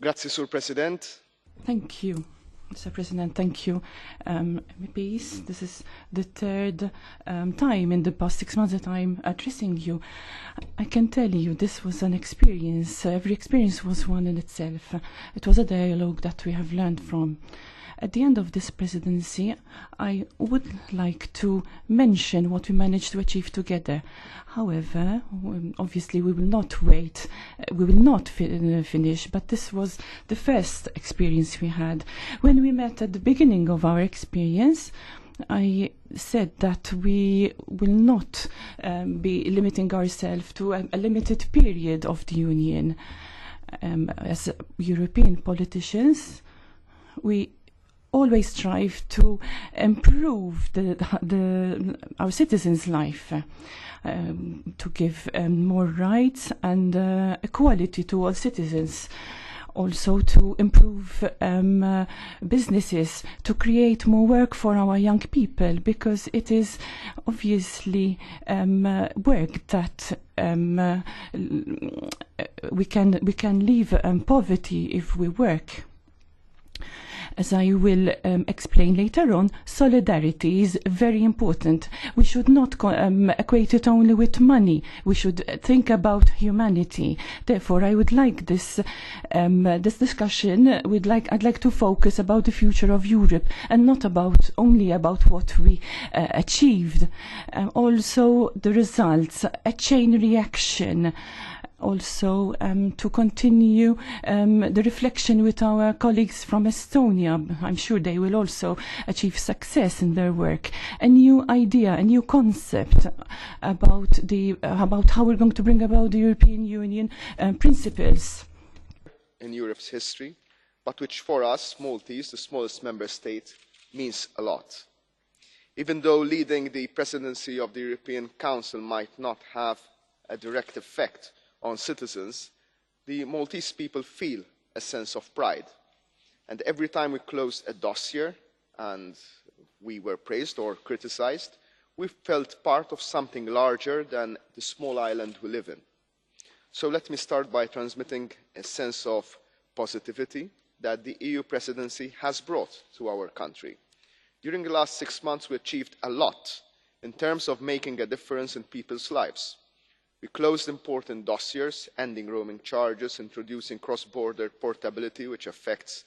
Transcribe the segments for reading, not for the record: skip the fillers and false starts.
Grazie, Sur President. Thank you, Mr. President. Thank you, MPs. This is the third time in the past 6 months that I'm addressing you. I can tell you this was an experience. Every experience was one in itself. It was a dialogue that we have learned from. At the end of this presidency, I would like to mention what we managed to achieve together. However, obviously we will not wait, we will not finish, but this was the first experience we had. When we met at the beginning of our experience, I said that we will not be limiting ourselves to a limited period of the Union. As European politicians, we always strive to improve our citizens' life, to give more rights and equality to all citizens. Also to improve businesses, to create more work for our young people, because it is obviously work that we can leave poverty if we work. As I will explain later on, solidarity is very important. We should not equate it only with money. We should think about humanity. Therefore, I would like this discussion. I'd like to focus about the future of Europe and not only about what we achieved. Also, the results, a chain reaction. Also, to continue the reflection with our colleagues from Estonia. I'm sure they will also achieve success in their work. A new idea, a new concept about how we're going to bring about the European Union principles. In Europe's history, but which for us, Maltese, the smallest member state, means a lot. Even though leading the presidency of the European Council might not have a direct effect on citizens, the Maltese people feel a sense of pride. And every time we closed a dossier and we were praised or criticised, we felt part of something larger than the small island we live in. So let me start by transmitting a sense of positivity that the EU presidency has brought to our country. During the last 6 months, we achieved a lot in terms of making a difference in people's lives. We closed important dossiers, ending roaming charges, introducing cross-border portability, which affects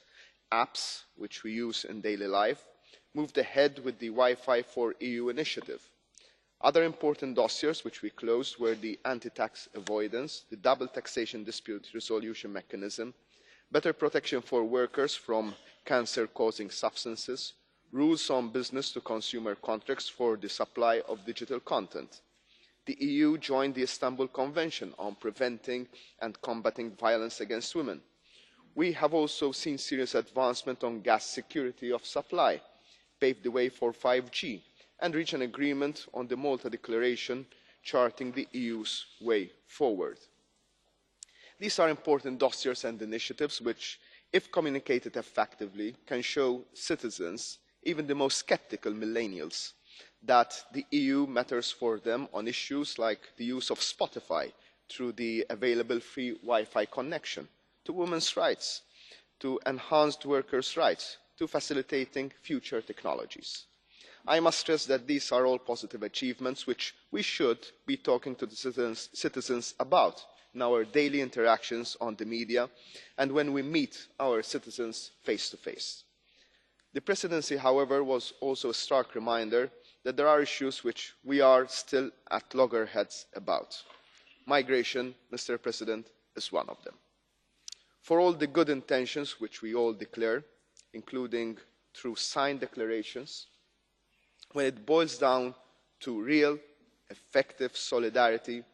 apps which we use in daily life, moved ahead with the Wi-Fi for EU initiative. Other important dossiers which we closed were the anti-tax avoidance, the double taxation dispute resolution mechanism, better protection for workers from cancer-causing substances, rules on business-to-consumer contracts for the supply of digital content. The EU joined the Istanbul Convention on preventing and combating violence against women. We have also seen serious advancement on gas security of supply, paved the way for 5G, and reached an agreement on the Malta Declaration charting the EU's way forward. These are important dossiers and initiatives which, if communicated effectively, can show citizens, even the most sceptical millennials, that the EU matters for them on issues like the use of Spotify through the available free Wi-Fi connection, to women's rights, to enhanced workers' rights, to facilitating future technologies. I must stress that these are all positive achievements which we should be talking to the citizens about in our daily interactions on the media and when we meet our citizens face to face. The presidency, however, was also a stark reminder that there are issues which we are still at loggerheads about. Migration, Mr. President, is one of them. For all the good intentions which we all declare, including through signed declarations, when it boils down to real, effective solidarity,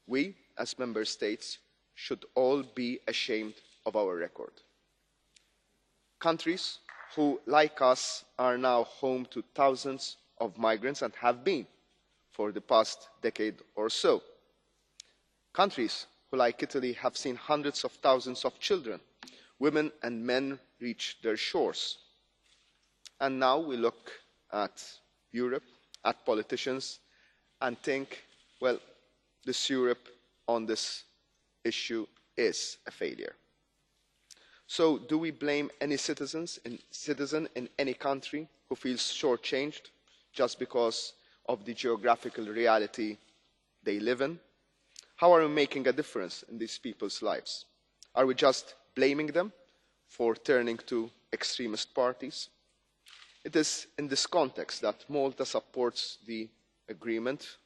we, as Member States, should all be ashamed of our record. Countries who, like us, are now home to thousands of migrants and have been for the past decade or so. Countries who, like Italy, have seen hundreds of thousands of children, women and men reach their shores. And now we look at Europe, at politicians, and think, well, this Europe on this issue is a failure. So do we blame any citizen in any country who feels shortchanged just because of the geographical reality they live in? How are we making a difference in these people's lives? Are we just blaming them for turning to extremist parties? It is in this context that Malta supports the agreement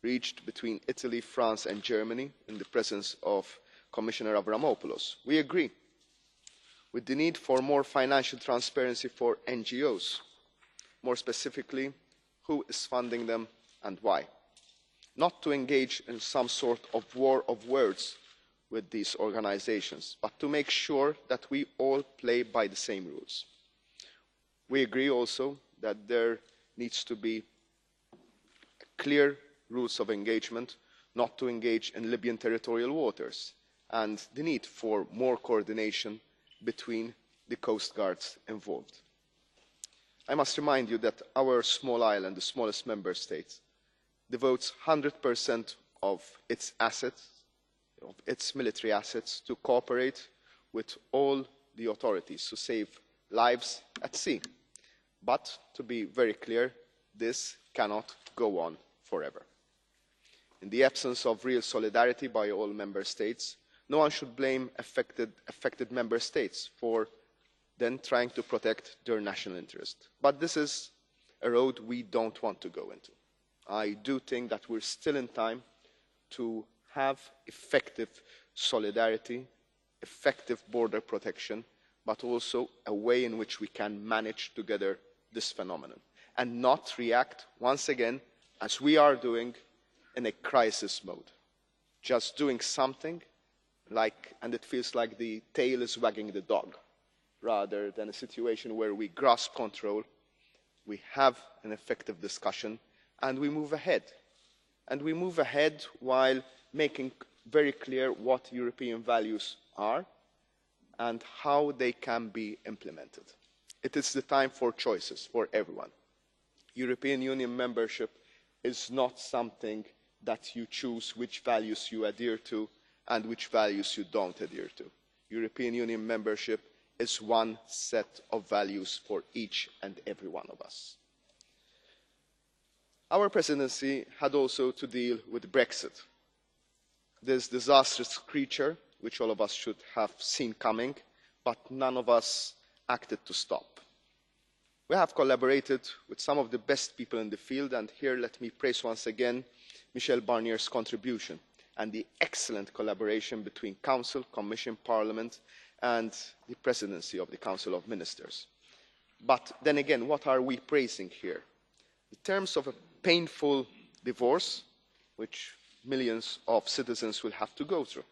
reached between Italy, France and Germany in the presence of Commissioner Avramopoulos. We agree with the need for more financial transparency for NGOs, more specifically, who is funding them and why. Not to engage in some sort of war of words with these organisations, but to make sure that we all play by the same rules. We agree also that there needs to be clear rules of engagement, not to engage in Libyan territorial waters, and the need for more coordination between the coast guards involved. I must remind you that our small island, the smallest member state, devotes 100% of its assets, of its military assets, to cooperate with all the authorities to save lives at sea. But, to be very clear, this cannot go on forever. In the absence of real solidarity by all member states, no one should blame affected member states for then trying to protect their national interest. But this is a road we don't want to go into. I do think that we're still in time to have effective solidarity, effective border protection, but also a way in which we can manage together this phenomenon and not react once again, as we are doing, in a crisis mode. Just doing something and it feels like the tail is wagging the dog, rather than a situation where we grasp control, we have an effective discussion, and we move ahead. And we move ahead while making very clear what European values are and how they can be implemented. It is the time for choices for everyone. European Union membership is not something that you choose which values you adhere to and which values you don't adhere to. European Union membership is one set of values for each and every one of us. Our presidency had also to deal with Brexit, this disastrous creature which all of us should have seen coming, but none of us acted to stop. We have collaborated with some of the best people in the field, and here let me praise once again Michel Barnier's contribution and the excellent collaboration between Council, Commission, Parliament and the Presidency of the Council of Ministers. But then again, what are we praising here? In terms of a painful divorce, which millions of citizens will have to go through,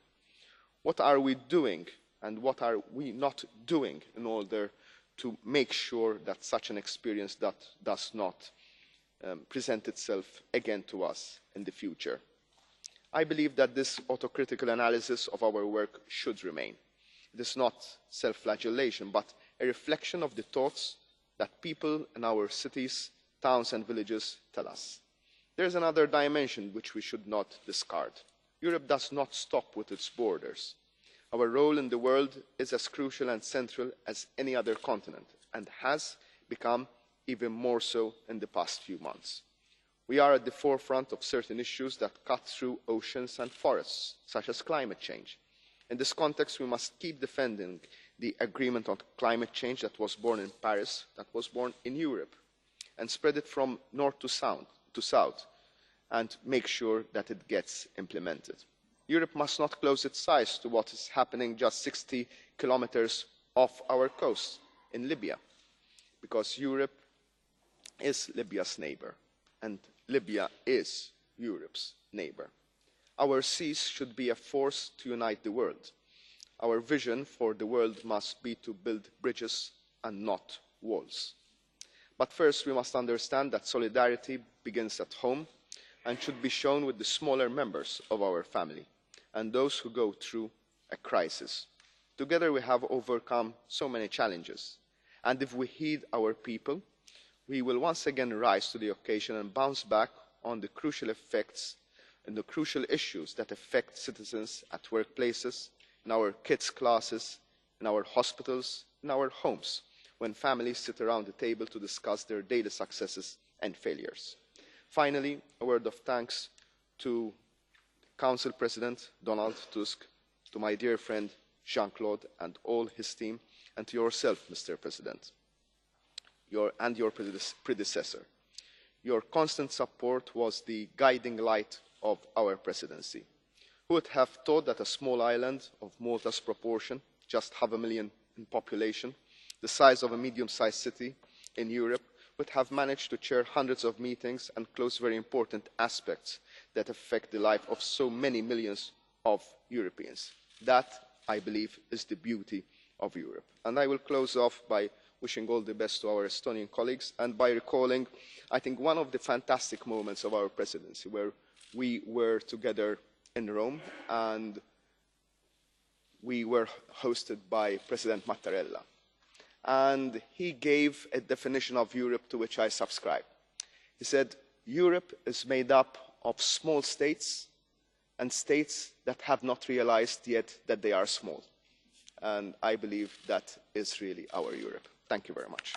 what are we doing and what are we not doing in order to make sure that such an experience does not present itself again to us in the future? I believe that this autocritical analysis of our work should remain. It is not self-flagellation, but a reflection of the thoughts that people in our cities, towns and villages tell us. There is another dimension which we should not discard. Europe does not stop with its borders. Our role in the world is as crucial and central as any other continent, and has become even more so in the past few months. We are at the forefront of certain issues that cut through oceans and forests, such as climate change. In this context, we must keep defending the agreement on climate change that was born in Paris, that was born in Europe, and spread it from north to south, and make sure that it gets implemented. Europe must not close its eyes to what is happening just 60 kilometres off our coast in Libya, because Europe is Libya's neighbour, and Libya is Europe's neighbour. Our seas should be a force to unite the world. Our vision for the world must be to build bridges and not walls. But first, we must understand that solidarity begins at home and should be shown with the smaller members of our family and those who go through a crisis. Together we have overcome so many challenges, and if we heed our people, we will once again rise to the occasion and bounce back on the crucial effects and the crucial issues that affect citizens at workplaces, in our kids' classes, in our hospitals, in our homes, when families sit around the table to discuss their daily successes and failures. Finally, a word of thanks to Council President Donald Tusk, to my dear friend Jean-Claude and all his team, and to yourself, Mr. President, and your predecessor. Your constant support was the guiding light of our presidency. Who would have thought that a small island of Malta's proportion, just 500,000 in population, the size of a medium-sized city in Europe, would have managed to chair hundreds of meetings and close very important aspects that affect the life of so many millions of Europeans. That, I believe, is the beauty of Europe. And I will close off by wishing all the best to our Estonian colleagues and by recalling, I think, one of the fantastic moments of our presidency, where we were together in Rome and we were hosted by President Mattarella. And he gave a definition of Europe to which I subscribe. He said, Europe is made up of small states and states that have not realized yet that they are small. And I believe that is really our Europe. Thank you very much.